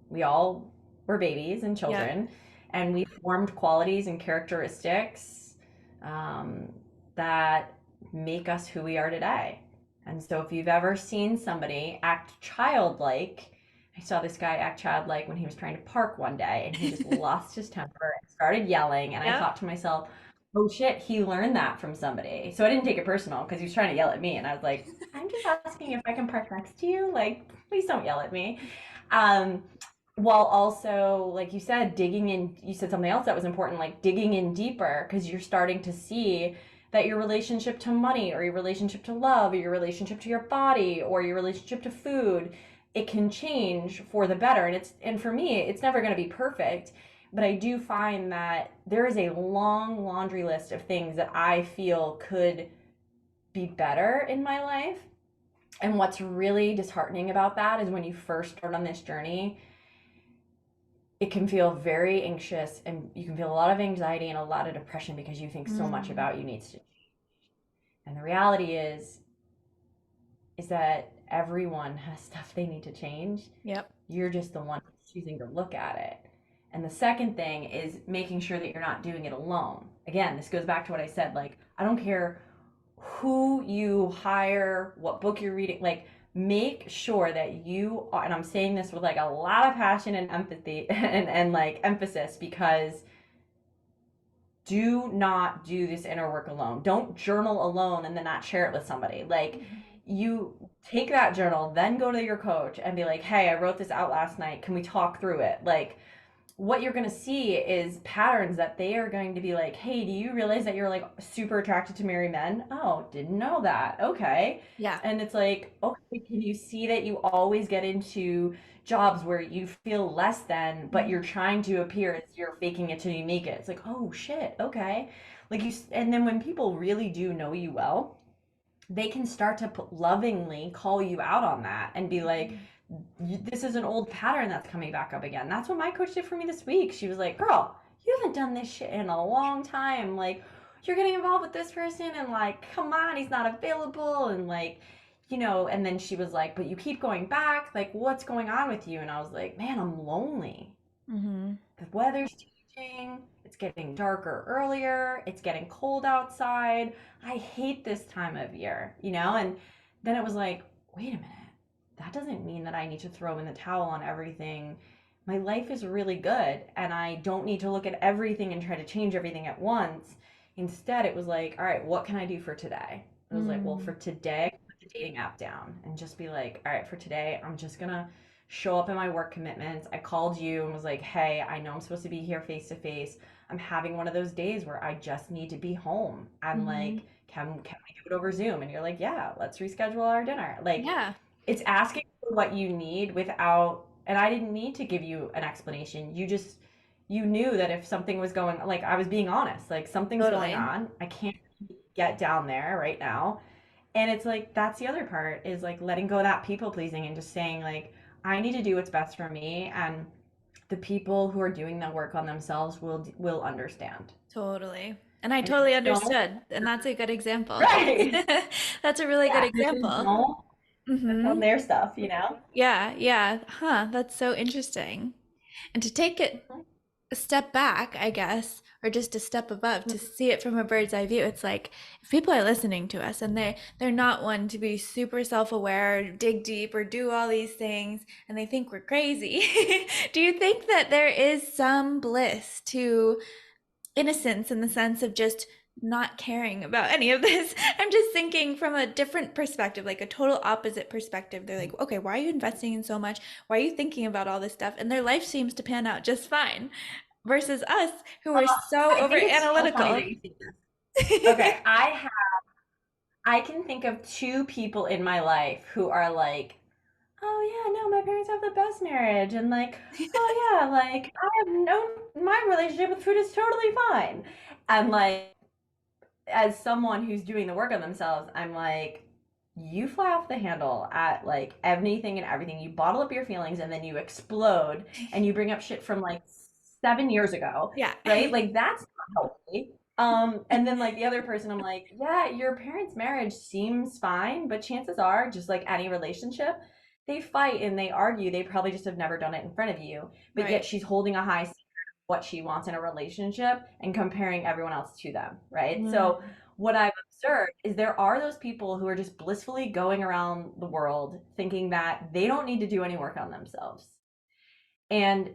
We all were babies and Yep. children, and we formed qualities and characteristics um, that make us who we are today. And so, if you've ever seen somebody act childlike, I saw this guy act childlike when he was trying to park one day, and he just lost his temper and started yelling. And I Yep. thought to myself, oh shit, he learned that from somebody. So I didn't take it personal because he was trying to yell at me. And I was like, I'm just asking if I can park next to you. Like, please don't yell at me. Um, while also, like you said, digging in, you said something else that was important, like digging in deeper, because you're starting to see that your relationship to money, or your relationship to love, or your relationship to your body, or your relationship to food, it can change for the better. And for me, it's never going to be perfect, but I do find that there is a long laundry list of things that I feel could be better in my life. And what's really disheartening about that is when you first start on this journey, it can feel very anxious, and you can feel a lot of anxiety and a lot of depression because you think so much Mm. about you needs to. And the reality is that everyone has stuff they need to change. Yep. You're just the one choosing to look at it. And the second thing is making sure that you're not doing it alone. Again, this goes back to what I said, like, I don't care who you hire, what book you're reading, like, make sure that you are, and I'm saying this with like a lot of passion and empathy and like emphasis, because do not do this inner work alone. Don't journal alone and then not share it with somebody. Like, you take that journal, then go to your coach and be like, hey, I wrote this out last night. Can we talk through it? Like, what you're going to see is patterns that they are going to be like, hey, do you realize that you're like super attracted to married men? Oh, didn't know that. Okay. Yeah. And it's like, okay, can you see that you always get into jobs where you feel less than, but you're Mhm. trying to appear as you're faking it till you make it? It's like, oh shit, okay. Like you, and then when people really do know you well, they can start to lovingly call you out on that and be like, Mhm. this is an old pattern that's coming back up again. That's what my coach did for me this week. She was like, girl, you haven't done this shit in a long time. Like, you're getting involved with this person, and like, come on, he's not available. And like, and then she was like, but you keep going back. Like, what's going on with you? And I was like, man, I'm lonely. Mhm. The weather's changing. It's getting darker earlier. It's getting cold outside. I hate this time of year. And then it was like, wait a minute. That doesn't mean that I need to throw in the towel on everything. My life is really good, and I don't need to look at everything and try to change everything at once. Instead, it was like, all right, what can I do for today? It was like, well, for Mm. today, dating app down and just be like, all right, for today, I'm just gonna show up in my work commitments. I called you and was like, hey, I know I'm supposed to be here face to face. I'm having one of those days where I just need to be home. And Hmm. like, can we do it over Zoom? And you're like, yeah, let's reschedule our dinner. Like, Yeah, it's asking for what you need without, and I didn't need to give you an explanation. You knew that if something was going, like, I was being honest, like something's going totally. on. I can't get down there right now. And it's like, that's the other part, is like letting go of that people pleasing and just saying like, I need to do what's best for me, and the people who are doing that work on themselves will understand. Totally. And I And if you totally don't, understood. And that's a good example. right? That's a really good Yeah, and if you example. don't, that's Hmm. on their stuff, you know? Yeah, yeah. Huh, that's so interesting. And to take it a step back, I guess, or just a step above, to see it from a bird's eye view, it's like if people are listening to us and they're not one to be super self-aware, dig deep, or do all these things, and they think we're crazy. Do you think that there is some bliss to innocence in the sense of just not caring about any of this? I'm just thinking from a different perspective, like a total opposite perspective. They're like, okay, why are you investing in so much? Why are you thinking about all this stuff? And their life seems to pan out just fine. Versus us, who are so I over think it's so funny analytical. that you think this. Okay, I can think of two people in my life who are like, oh yeah, no, my parents have the best marriage, and like, oh yeah, like I have no, my relationship with food is totally fine. And like, as someone who's doing the work on themselves, I'm like, you fly off the handle at like anything and everything. You bottle up your feelings and then you explode and you bring up shit from like 7 years ago, Yeah. right? Like that's not healthy. And then like the other person, I'm like, yeah, your parents' marriage seems fine, but chances are, just like any relationship, they fight and they argue. They probably just have never done it in front of you. But yet Right. she's holding a high what she wants in a relationship and comparing everyone else to them, right? So Mm. what I've observed is there are those people who are just blissfully going around the world thinking that they don't need to do any work on themselves. And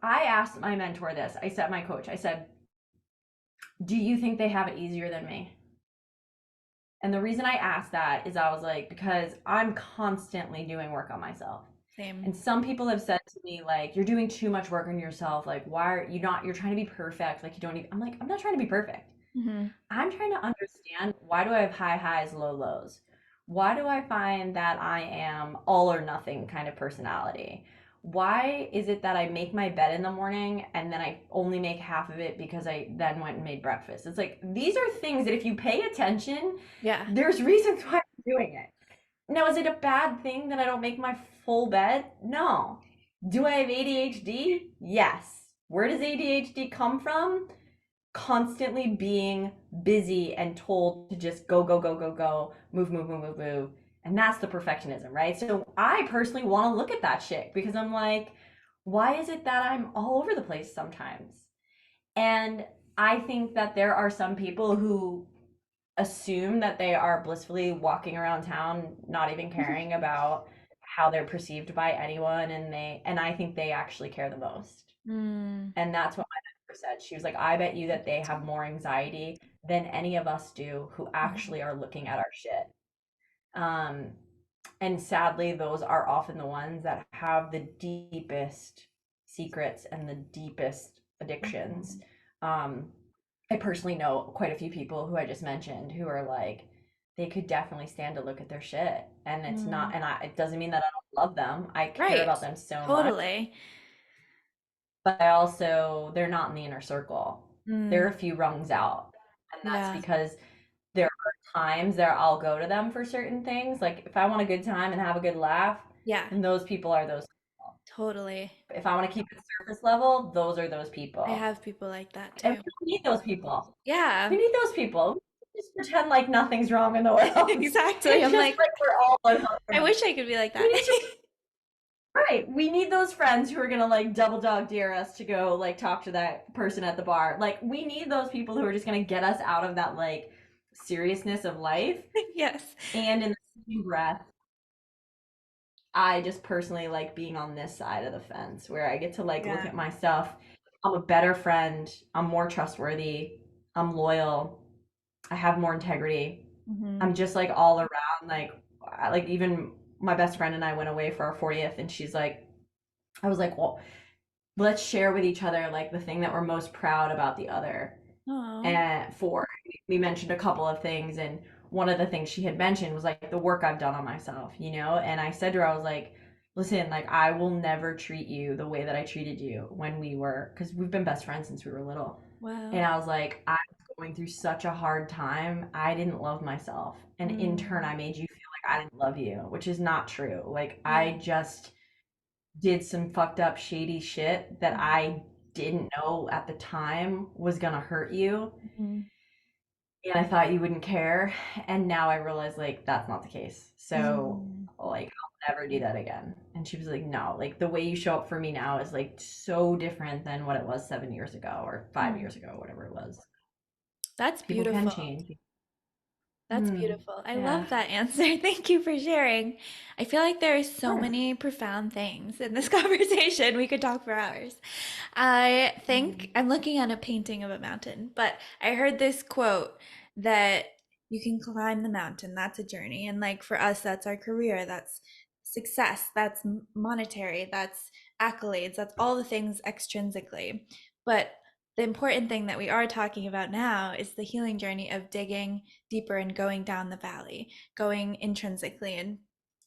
I asked my mentor this. I said, my coach, I said, do you think they have it easier than me? And the reason I asked that is I was like, because I'm constantly doing work on myself. Same. And some people have said to me, like, you're doing too much work on yourself. Like, why are you not, you're trying to be perfect. Like, you don't even, I'm like, I'm not trying to be perfect. Hmm. I'm trying to understand, why do I have high highs, low lows? Why do I find that I am all or nothing kind of personality? Why is it that I make my bed in the morning and then I only make half of it because I then went and made breakfast? It's like, these are things that if you pay attention, Yeah. there's reasons why I'm doing it. Now, is it a bad thing that I don't make my full bed? No. Do I have ADHD? Yes. Where does ADHD come from? Constantly being busy and told to just go, go, go, go, go, move, move, move, move, move. And that's the perfectionism, right? So I personally want to look at that shit because I'm like, why is it that I'm all over the place sometimes? And I think that there are some people who assume that they are blissfully walking around town, not even caring about how they're perceived by anyone. And I think they actually care the most. Mm. And that's what my mentor said. She was like, I bet you that they have more anxiety than any of us do who actually are looking at our shit. Um, and sadly, those are often the ones that have the deepest secrets and the deepest addictions. Um, I personally know quite a few people who I just mentioned who are like, they could definitely stand to look at their shit. And it's not, Mm. and it doesn't mean that I don't love them. I care Right. about them so much, Totally. but I also, they're not in the inner circle. They're Mm. a few rungs out. And that's Yeah. because there are times that I'll go to them for certain things. Like if I want a good time and have a good laugh, Yeah. then those people are those people. Totally. If I want to keep it surface level, those are those I people. have people like that And too. we don't need those people. We Yeah. need those people. Just pretend like nothing's wrong in the world. Exactly. It's I'm just like, like we're all I uncomfortable. wish I could be like We that. need to, right. We need those friends who are gonna like double dog dare us to go like talk to that person at the bar. Like we need those people who are just gonna get us out of that like seriousness of life. Yes. And in the same breath, I just personally like being on this side of the fence where I get to like look Yeah. at my stuff. I'm a better friend. I'm more trustworthy. I'm loyal. I have more integrity. Mm-hmm. I'm just like all around like like even my best friend and I went away for our 40th, and she's like, I was like, well, let's share with each other like the thing that we're most proud about the other. Oh, And for we mentioned a couple of things, and one of the things she had mentioned was like the work I've done on myself, you know? And I said to her, I was like, listen, like I will never treat you the way that I treated you when we were, because we've been best friends since we were little. wow. And I was like, I was going through such a hard time. I didn't love myself. And in turn, Mm, I made you feel like I didn't love you, which is not true. Like yeah. I just did some fucked up shady shit that I didn't know at the time was gonna hurt you, Mm-hmm. and I thought you wouldn't care, and now I realize like that's not the case. So Mm, like I'll never do that again. And she was like, no, like the way you show up for me now is like so different than what it was 7 years ago or five mm. years ago, whatever it was. That's People can beautiful. change. That's beautiful. I Yeah, love that answer. Thank you for sharing. I feel like there are of so course. many profound things in this conversation. We could talk for hours. I think I'm looking at a painting of a mountain, but I heard this quote that you can climb the mountain. That's a journey. And like for us, that's our career. That's success. That's monetary. That's accolades. That's all the things extrinsically. But the important thing that we are talking about now is the healing journey of digging deeper and going down the valley, going intrinsically and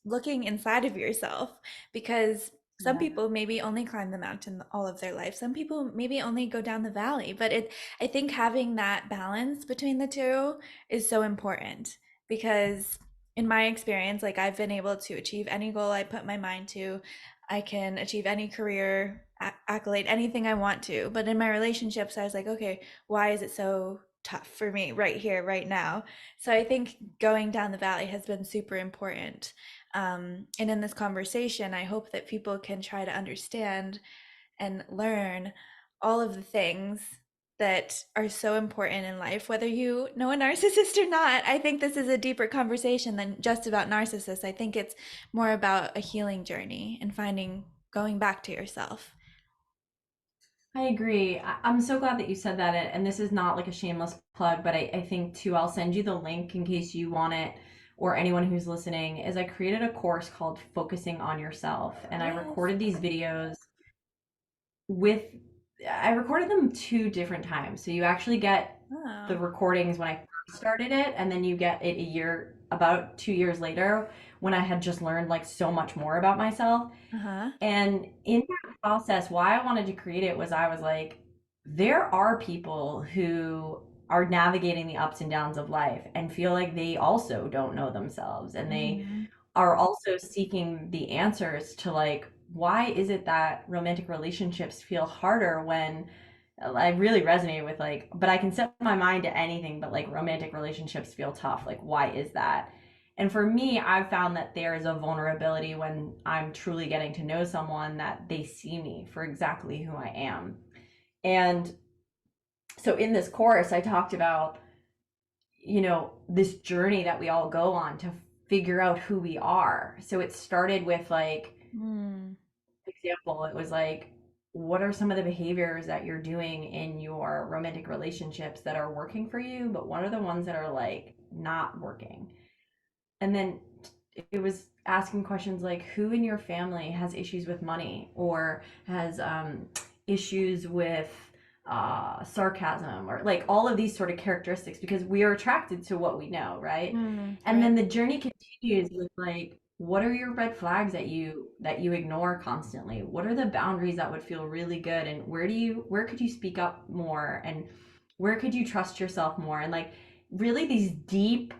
looking inside of yourself. Because some Yeah. people maybe only climb the mountain all of their life. Some people maybe only go down the valley. But I think having that balance between the two is so important because in my experience, like I've been able to achieve any goal I put my mind to. I can achieve any career accolade, anything I want to. But in my relationships, I was like, okay, why is it so tough for me right here, right now? So I think going down the valley has been super important. And in this conversation, I hope that people can try to understand and learn all of the things that are so important in life, whether you know a narcissist or not. I think this is a deeper conversation than just about narcissists. I think it's more about a healing journey and finding going back to yourself. I agree. I'm so glad that you said that. And this is not like a shameless plug, but I think too, I'll send you the link in case you want it, or anyone who's listening, is I created a course called Focusing on Yourself. And I Yes. recorded these videos with, I recorded them two different times. So you actually get the Oh. recordings when I first started it, and then you get it a year, about 2 years later, when I had just learned like so much more about myself. Uh-huh. And in that process, why I wanted to create it was I was like, there are people who are navigating the ups and downs of life and feel like they also don't know themselves. And they Mm, are also seeking the answers to like, why is it that romantic relationships feel harder when I really resonate with like, but I can set my mind to anything, but like romantic relationships feel tough. Like, why is that? And for me, I've found that there is a vulnerability when I'm truly getting to know someone that they see me for exactly who I am. And so in this course, I talked about, this journey that we all go on to figure out who we are. So it started with like, mm, example, it was like, what are some of the behaviors that you're doing in your romantic relationships that are working for you, but what are the ones that are like not working? And then it was asking questions like, who in your family has issues with money or has issues with sarcasm, or like all of these sort of characteristics, because we are attracted to what we know, right? And right. then the journey continues with like, what are your red flags that you ignore constantly? What are the boundaries that would feel really good, and where could you speak up more, and where could you trust yourself more? And like really these deep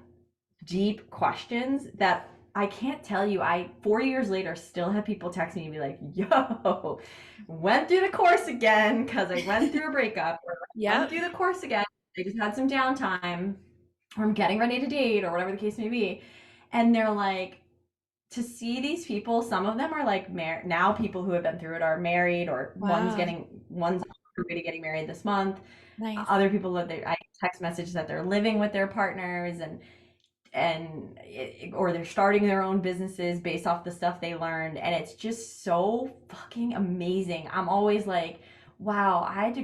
questions that I can't tell you. I 4 years later still have people text me and be like, "Yo, went through the course again because I went through a breakup, or went Yep. through the course again. I just had some downtime, or I'm getting ready to date, or whatever the case may be." And they're like, to see these people, some of them are like now people who have been through it are married, or Wow. one's on her way to getting married this month. Nice. Other people that I text message that they're living with their partners, or they're starting their own businesses based off the stuff they learned, and it's just so fucking amazing. I'm always like, wow, I had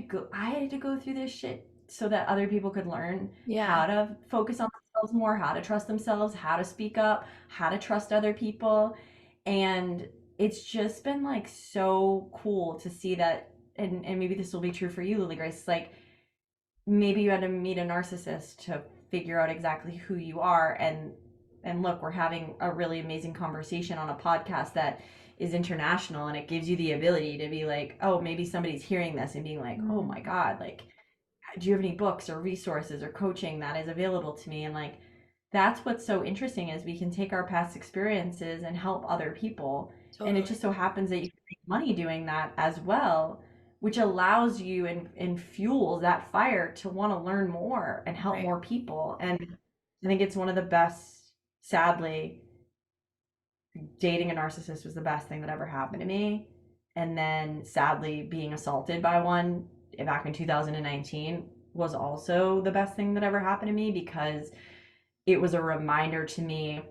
to go through this shit so that other people could learn Yeah. how to focus on themselves more, how to trust themselves, how to speak up, how to trust other people. And it's just been like so cool to see that. And maybe this will be true for you, Lily Grace. Like maybe you had to meet a narcissist to figure out exactly who you are. And look, we're having a really amazing conversation on a podcast that is international, and it gives you the ability to be like, oh, maybe somebody's hearing this and being like, oh my Mm, God, like do you have any books or resources or coaching that is available to me? And like that's what's so interesting is we can take our past experiences and help other people. And it totally. just so happens that you can make money doing that as well, which allows you and fuels that fire to want to learn more and help Right. more people. And I think it's one of the best, sadly, dating a narcissist was the best thing that ever happened to me. And then sadly, being assaulted by one back in 2019 was also the best thing that ever happened to me because it was a reminder to me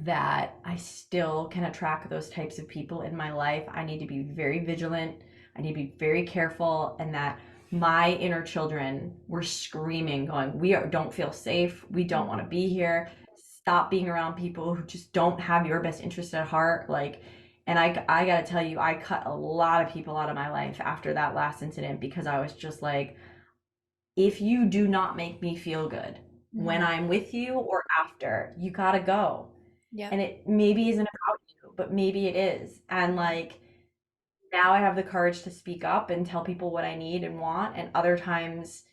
that I still can attract those types of people in my life. I need to be very vigilant. I need to be very careful, and that my inner children were screaming, going, don't feel safe. We don't want to Mm, be here. Stop being around people who just don't have your best interest at heart. Like, and I got to tell you, I cut a lot of people out of my life after that last incident because I was just like, if you do not make me feel good when mm, I'm with you or after, you got to go. yep. And it maybe isn't about you, but maybe it is. And Mm, like now I have the courage to speak up and tell people what I need and want. And other times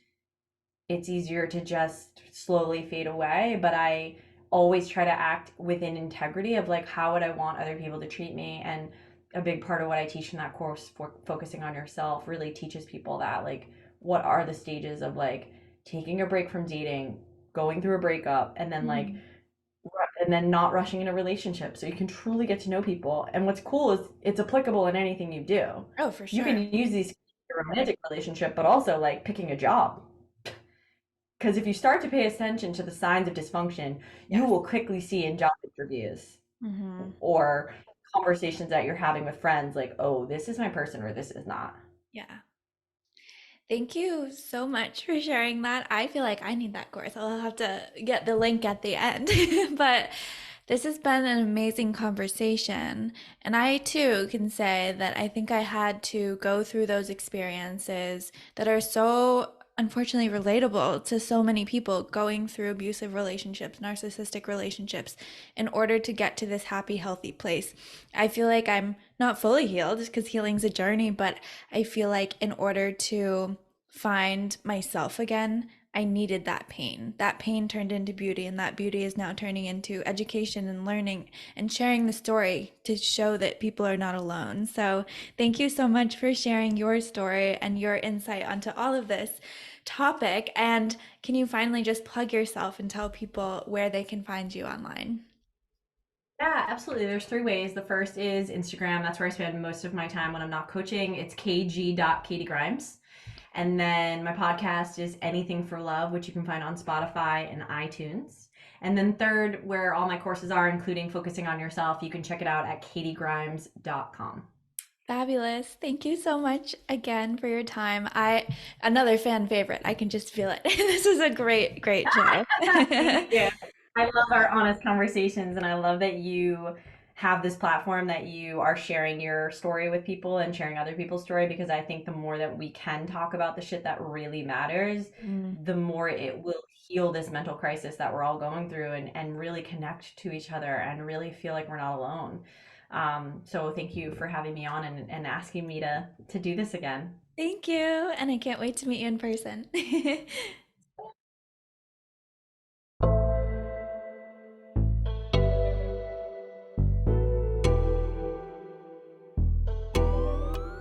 it's easier to just slowly fade away. But I always try to act within integrity of like, how would I want other people to treat me? And a big part of what I teach in that course for focusing on yourself really teaches people that, like, what are the stages of like taking a break from dating, going through a breakup, and then like mm. and then not rushing in a relationship so you can truly get to know people. And what's cool is it's applicable in anything you do. Oh, for You can sure. use these in a romantic relationship, but also like picking a job. Because if you start to pay attention to the signs of dysfunction, you Yes. will quickly see in job interviews Hmm. or conversations that you're having with friends like, oh, this is my person or this is not. Yeah. Thank you so much for sharing that. I feel like I need that course. I'll have to get the link at the end. But this has been an amazing conversation. And I too can say that I think I had to go through those experiences that are so unfortunately relatable to so many people going through abusive relationships, narcissistic relationships, in order to get to this happy, healthy place. I feel like I'm not fully healed because healing's a journey, but I feel like in order to find myself again, I needed that pain. That pain turned into beauty, and that beauty is now turning into education and learning and sharing the story to show that people are not alone. So, thank you so much for sharing your story and your insight onto all of this topic. And can you finally just plug yourself and tell people where they can find you online? Yeah, absolutely. There's three ways. The first is Instagram. That's where I spend most of my time when I'm not coaching. It's kg.katiegrimes. And then my podcast is Anything for Love, which you can find on Spotify and iTunes. And then third, where all my courses are, including Focusing on Yourself, you can check it out at katiegrimes.com. Fabulous. Thank you so much again for your time. Another fan favorite. I can just feel it. This is a great, great show. Thank you. I love our honest conversations, and I love that you have this platform that you are sharing your story with people and sharing other people's story, because I think the more that we can talk about the shit that really matters, Mm. the more it will heal this mental crisis that we're all going through, and really connect to each other and really feel like we're not alone. So thank you for having me on and asking me to do this again. Thank you. And I can't wait to meet you in person.